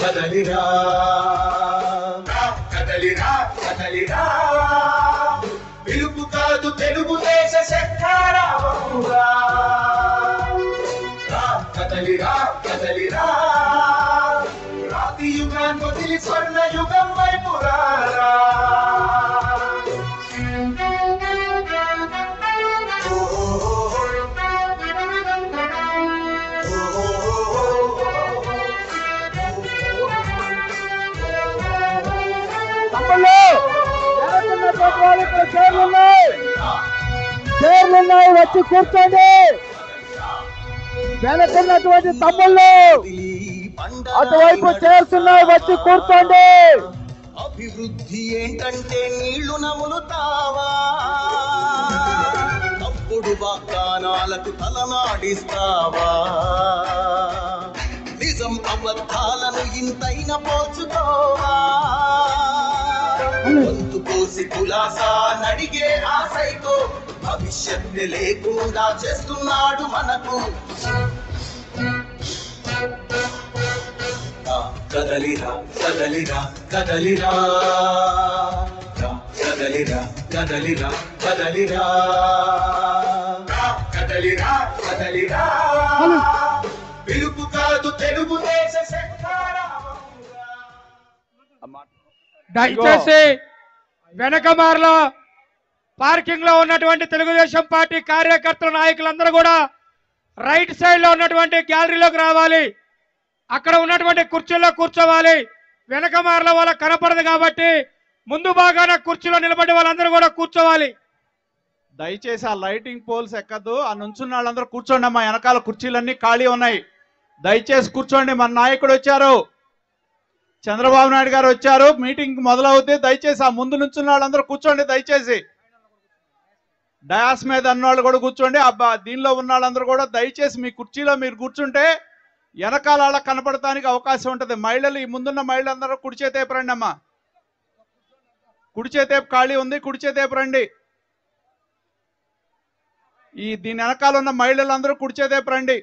కదలిరా కదలిరా కదలిరా పిలుపు కాదు తెలుగుదేశ శంఖారావమురా కదలిరా కదలిరా రాతి యుగాన్ని వదిలి స్వర్ణ యుగం వైపు రారా చైర్లున్నాయి వచ్చి కూర్చోండి. వెనకున్నటువంటి తమ్ముళ్ళు అటువైపు చేరుతున్నాయి వచ్చి కూర్చోండి. అభివృద్ధి ఏంటంటే నీళ్లు నములుతావా తప్పుడు వాగ్దానాలకు తలనాడిస్తావా నిజం అబద్ధాలను ఇంతైన పోల్చుకోవా వంతు కోసి కులాసా నడిగే ఆ సైకో భవిష్యత్తు లేకుండా చేస్తున్నాడు మనకు కదలిరా కదలిరా కదలిరా కదలిరా కదలిరా కదలిరా కదలిరా కదలిరా పిలుపు కాదు తెలుగుదేశ శంఖారావమురా. దయచేసి వెనకమార్ల పార్కింగ్ లో ఉన్నటువంటి తెలుగుదేశం పార్టీ కార్యకర్తల నాయకులందరూ కూడా రైట్ సైడ్ లో ఉన్నటువంటి గ్యాలరీలోకి రావాలి. అక్కడ ఉన్నటువంటి కుర్చీల్లో కూర్చోవాలి. వెనకమార్ల వాళ్ళకి కనపడదు కాబట్టి ముందు భాగాన కుర్చీలో నిలబడి వాళ్ళందరూ కూడా కూర్చోవాలి. దయచేసి ఆ లైటింగ్ పోల్స్ ఎక్కద్దు. ఆ నుంచున్న వాళ్ళందరూ కూర్చోండి. మా వెనకాల కుర్చీలన్నీ ఖాళీ ఉన్నాయి. దయచేసి కూర్చోండి. మన నాయకుడు వచ్చారు, చంద్రబాబు నాయుడు గారు వచ్చారు. మీటింగ్ మొదలవుతుంది. దయచేసి ఆ ముందు నుంచున్న వాళ్ళందరూ కూర్చోండి. దయచేసి డయాస్ మీద అన్నవాళ్ళు కూడా కూర్చోండి. దీనిలో ఉన్న వాళ్ళందరూ కూడా దయచేసి మీ కుర్చీలో మీరు కూర్చుంటే వెనకాల వాళ్ళకి కనపడటానికి అవకాశం ఉంటుంది. మహిళలు, ఈ ముందున్న మహిళలందరూ కుడి చేతేపు రండి అమ్మా. కుడి చేతేపు ఖాళీ ఉంది, కుడి చేతేపు రండి. దీని వెనకాల ఉన్న మహిళలందరూ కుడి చేతేపు రండి.